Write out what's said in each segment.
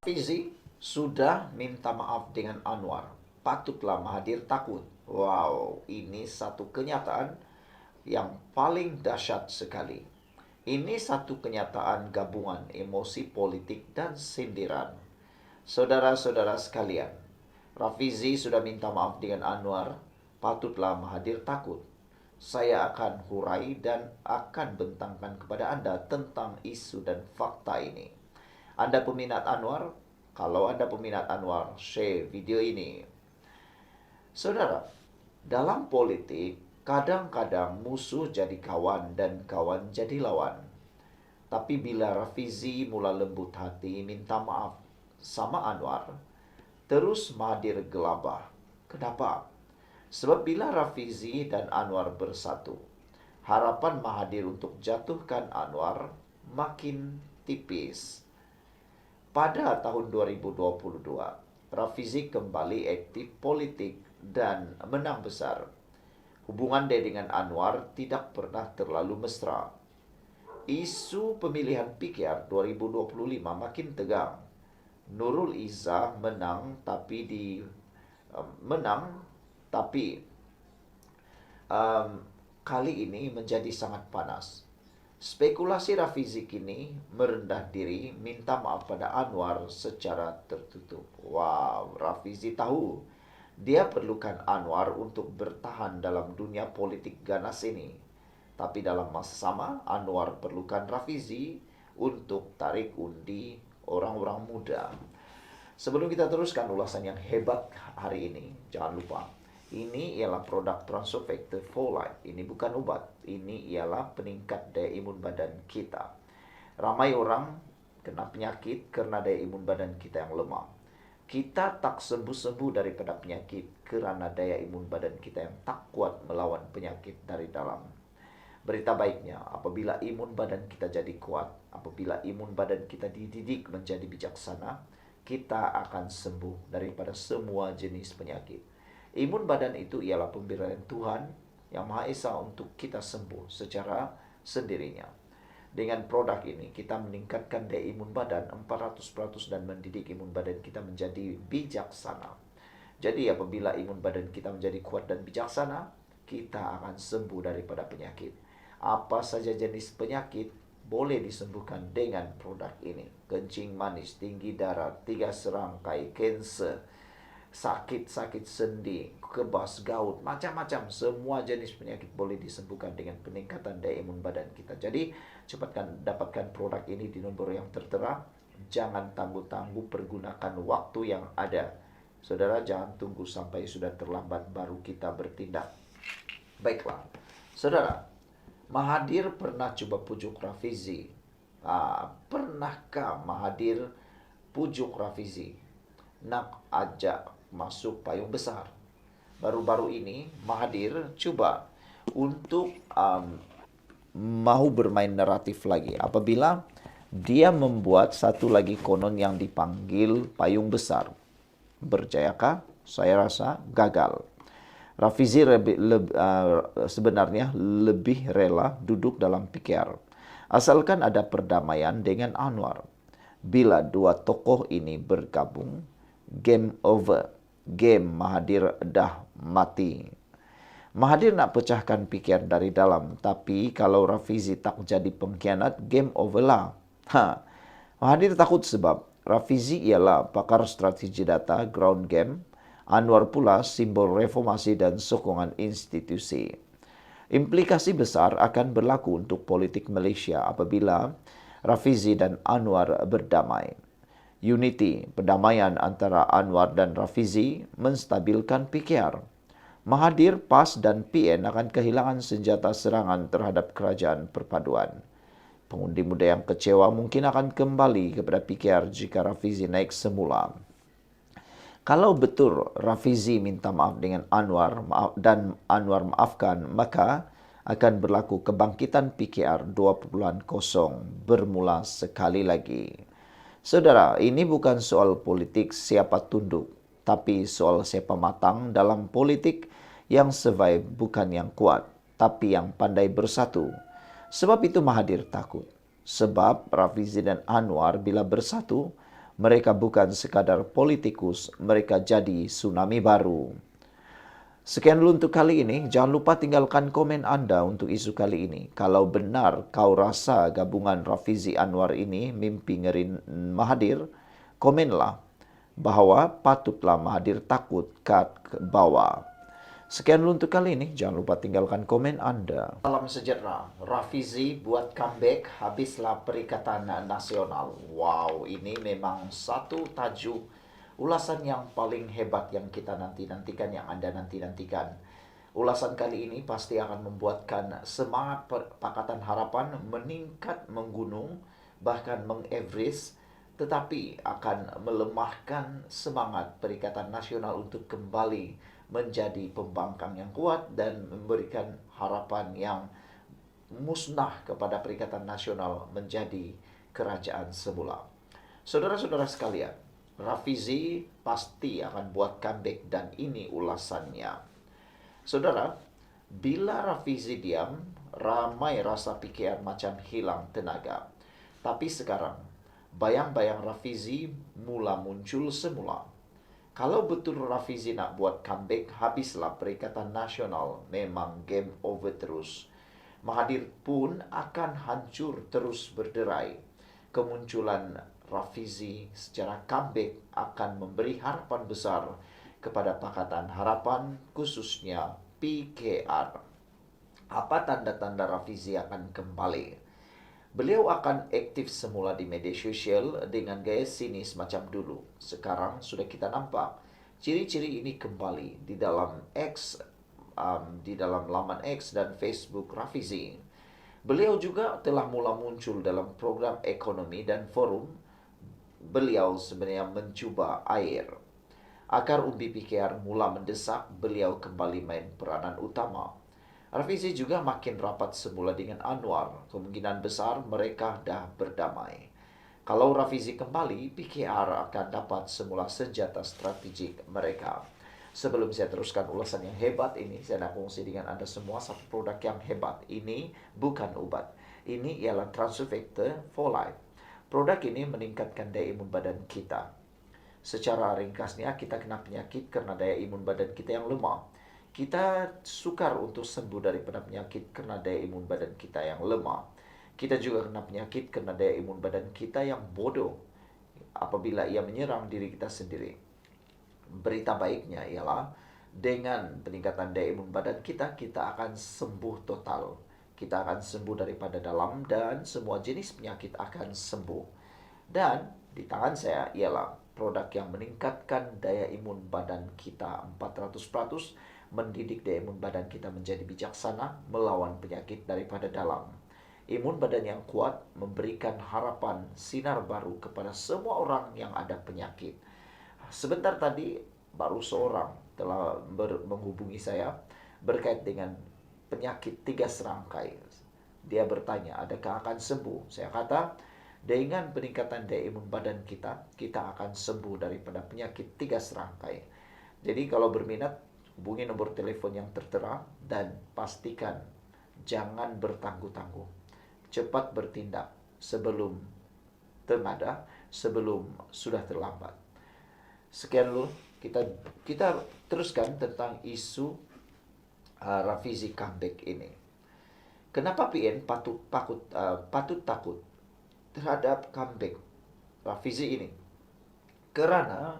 Fizi sudah minta maaf dengan Anwar. Patutlah Mahathir takut. Wow, ini satu kenyataan yang paling dahsyat sekali. Ini satu kenyataan gabungan emosi politik dan sindiran. Saudara-saudara sekalian, Rafizi sudah minta maaf dengan Anwar. Patutlah Mahathir takut. Saya akan hurai dan akan bentangkan kepada Anda tentang isu dan fakta ini. Anda peminat Anwar? Kalau Anda peminat Anwar, share video ini. Saudara, dalam politik, kadang-kadang musuh jadi kawan dan kawan jadi lawan. Tapi bila Rafizi mula lembut hati minta maaf sama Anwar, terus Mahathir gelabah. Kenapa? Sebab bila Rafizi dan Anwar bersatu, harapan Mahathir untuk jatuhkan Anwar makin tipis. Pada tahun 2022, Rafizi kembali aktif politik dan menang besar. Hubungan dia dengan Anwar tidak pernah terlalu mesra. Isu pemilihan PKR 2025 makin tegang. Nurul Izzah menang tapi kali ini menjadi sangat panas. Spekulasi Rafizi kini merendah diri minta maaf pada Anwar secara tertutup. Wow, Rafizi tahu dia perlukan Anwar untuk bertahan dalam dunia politik ganas ini. Tapi dalam masa sama, Anwar perlukan Rafizi untuk tarik undi orang-orang muda. Sebelum kita teruskan ulasan yang hebat hari ini, jangan lupa ini ialah produk Transofactor Folate. Ini bukan obat. Ini ialah peningkat daya imun badan kita. Ramai orang kena penyakit karena daya imun badan kita yang lemah. Kita tak sembuh-sembuh daripada penyakit kerana daya imun badan kita yang tak kuat melawan penyakit dari dalam. Berita baiknya, apabila imun badan kita jadi kuat, apabila imun badan kita dididik menjadi bijaksana, kita akan sembuh daripada semua jenis penyakit. Imun badan itu ialah pemberian Tuhan yang Maha Esa untuk kita sembuh secara sendirinya. Dengan produk ini, kita meningkatkan daya imun badan 400% dan mendidik imun badan kita menjadi bijaksana. Jadi apabila imun badan kita menjadi kuat dan bijaksana, kita akan sembuh daripada penyakit. Apa saja jenis penyakit boleh disembuhkan dengan produk ini. Kencing manis, tinggi darah, 3 serangkai, kanser, sakit-sakit sendi, kebas, gout, macam-macam. Semua jenis penyakit boleh disembuhkan dengan peningkatan daya imun badan kita. Jadi, cepatkan dapatkan produk ini di nombor yang tertera. Jangan tangguh-tangguh, pergunakan waktu yang ada. Saudara, jangan tunggu sampai sudah terlambat baru kita bertindak. Baiklah, saudara, Mahathir pernah coba pujuk Rafizi. Pernahkah Mahathir pujuk Rafizi nak ajak masuk payung besar? Baru-baru ini Mahathir coba untuk mahu bermain naratif lagi apabila dia membuat satu lagi konon yang dipanggil payung besar. Berjayakah? Saya rasa gagal. Rafizi sebenarnya lebih rela duduk dalam PKR asalkan ada perdamaian dengan Anwar. Bila dua tokoh ini bergabung, game over. Game Mahathir dah mati. Mahathir nak pecahkan PKR dari dalam, tapi kalau Rafizi tak jadi pengkhianat, game over lah. Mahathir takut sebab Rafizi ialah pakar strategi data, ground game. Anwar pula simbol reformasi dan sokongan institusi. Implikasi besar akan berlaku untuk politik Malaysia apabila Rafizi dan Anwar berdamai. Unity, perdamaian antara Anwar dan Rafizi menstabilkan PKR. Mahathir, PAS dan PN akan kehilangan senjata serangan terhadap kerajaan perpaduan. Pengundi muda yang kecewa mungkin akan kembali kepada PKR jika Rafizi naik semula. Kalau betul Rafizi minta maaf dengan Anwar dan Anwar maafkan, maka akan berlaku kebangkitan PKR 2.0 bermula sekali lagi. Saudara, ini bukan soal politik siapa tunduk, tapi soal siapa matang dalam politik yang survive bukan yang kuat, tapi yang pandai bersatu. Sebab itu Mahathir takut. Sebab Rafizi dan Anwar bila bersatu, Mereka bukan sekadar politikus, mereka jadi tsunami baru. Sekian dulu untuk kali ini. Jangan lupa tinggalkan komen Anda untuk isu kali ini. Kalau benar kau rasa gabungan Rafizi Anwar ini mimpi ngeri Mahathir, komenlah bahwa patutlah Mahathir takut ke bawah. Sekian dulu untuk kali ini. Jangan lupa tinggalkan komen Anda. Salam sejahtera. Rafizi buat comeback habislah Perikatan Nasional. Wow, ini memang satu tajuk ulasan yang paling hebat yang kita nanti-nantikan, yang Anda nanti-nantikan. Ulasan kali ini pasti akan membuatkan semangat Pakatan Harapan meningkat, menggunung, bahkan mengeveres, tetapi akan melemahkan semangat Perikatan Nasional untuk kembali menjadi pembangkang yang kuat dan memberikan harapan yang musnah kepada Perikatan Nasional menjadi kerajaan semula. Saudara-saudara sekalian, Rafizi pasti akan buat comeback dan ini ulasannya. Saudara, bila Rafizi diam, ramai rasa PKR macam hilang tenaga. Tapi sekarang, bayang-bayang Rafizi mula muncul semula. Kalau betul Rafizi nak buat comeback, habislah Perikatan Nasional. Memang game over terus. Mahathir pun akan hancur terus berderai. Kemunculan Rafizi secara comeback akan memberi harapan besar kepada Pakatan Harapan, khususnya PKR. Apa tanda-tanda Rafizi akan kembali? Beliau akan aktif semula di media sosial dengan gaya sinis macam dulu. Sekarang sudah kita nampak ciri-ciri ini kembali di dalam di dalam laman X dan Facebook Rafizi. Beliau juga telah mula muncul dalam program ekonomi dan forum. Beliau sebenarnya mencuba air. Agar umbi PKR mula mendesak, beliau kembali main peranan utama. Rafizi juga makin rapat semula dengan Anwar. Kemungkinan besar mereka dah berdamai. Kalau Rafizi kembali, PKR akan dapat semula senjata strategik mereka. Sebelum saya teruskan ulasan yang hebat ini, saya nak kongsi dengan Anda semua satu produk yang hebat. Ini bukan obat. Ini ialah Transfer Factor for Life. Produk ini meningkatkan daya imun badan kita. Secara ringkasnya, kita kena penyakit karena daya imun badan kita yang lemah. Kita sukar untuk sembuh daripada penyakit karena daya imun badan kita yang lemah. Kita juga kena penyakit karena daya imun badan kita yang bodoh apabila ia menyerang diri kita sendiri. Berita baiknya ialah dengan peningkatan daya imun badan kita, kita akan sembuh total. Kita akan sembuh daripada dalam dan semua jenis penyakit akan sembuh. Dan di tangan saya ialah produk yang meningkatkan daya imun badan kita 400%, mendidik daya imun badan kita menjadi bijaksana, melawan penyakit daripada dalam. Imun badan yang kuat memberikan harapan sinar baru kepada semua orang yang ada penyakit. Sebentar tadi baru seorang telah menghubungi saya berkait dengan penyakit 3 serangkai. Dia bertanya, adakah akan sembuh? Saya kata, dengan peningkatan daya imun badan kita, kita akan sembuh daripada penyakit 3 serangkai. Jadi kalau berminat, hubungi nomor telepon yang tertera dan pastikan jangan bertangguh-tangguh. Cepat bertindak sebelum tengada, sebelum sudah terlambat. Sekian dulu, kita teruskan tentang isu Rafizi comeback ini. Kenapa PN patut takut terhadap comeback Rafizi ini? Karena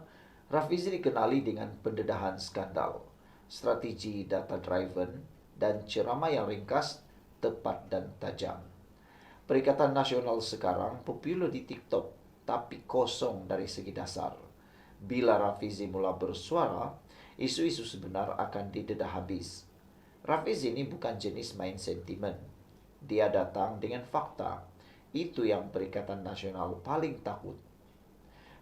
Rafizi dikenali dengan pendedahan skandal, strategi data driven, dan ceramah yang ringkas, tepat dan tajam. Perikatan Nasional sekarang populer di TikTok, tapi kosong dari segi dasar. Bila Rafizi mula bersuara, isu-isu sebenar akan didedah habis. Rafizi ini bukan jenis main sentimen. Dia datang dengan fakta. Itu yang Perikatan Nasional paling takut.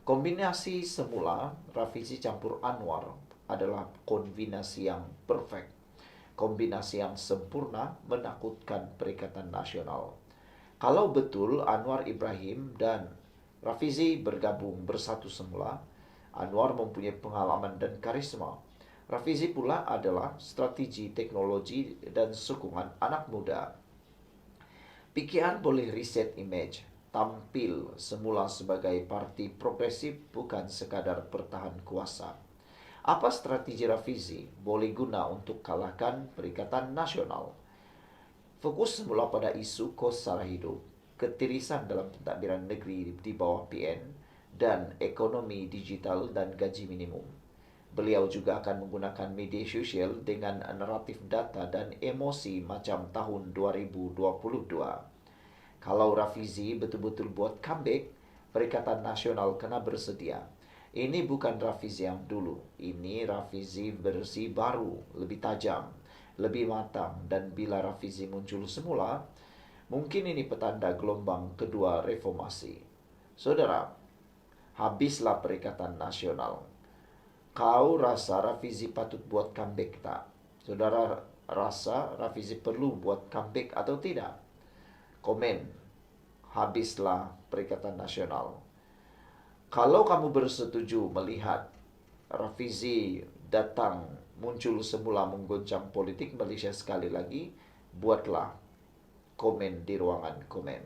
Kombinasi semula Rafizi campur Anwar adalah kombinasi yang perfect. Kombinasi yang sempurna menakutkan Perikatan Nasional. Kalau betul Anwar Ibrahim dan Rafizi bergabung bersatu semula, Anwar mempunyai pengalaman dan karisma. Rafizi pula adalah strategi, teknologi, dan sokongan anak muda. PKR boleh reset image, tampil semula sebagai parti progresif bukan sekadar bertahan kuasa. Apa strategi Rafizi boleh guna untuk kalahkan Perikatan Nasional? Fokus semula pada isu kos sara hidup, ketirisan dalam pentadbiran negeri di bawah PN, dan ekonomi digital dan gaji minimum. Beliau juga akan menggunakan media sosial dengan naratif data dan emosi macam tahun 2022. Kalau Rafizi betul-betul buat comeback, Perikatan Nasional kena bersedia. Ini bukan Rafizi yang dulu. Ini Rafizi versi baru, lebih tajam, lebih matang. Dan bila Rafizi muncul semula, mungkin ini petanda gelombang kedua reformasi. Saudara, habislah Perikatan Nasional. Kau rasa Rafizi patut buat comeback tak? Saudara rasa Rafizi perlu buat comeback atau tidak? Komen, habislah Perikatan Nasional. Kalau kamu bersetuju melihat Rafizi datang muncul semula menggoncang politik Malaysia sekali lagi, buatlah komen di ruangan komen.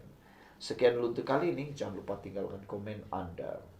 Sekian dulu untuk kali ini, jangan lupa tinggalkan komen Anda.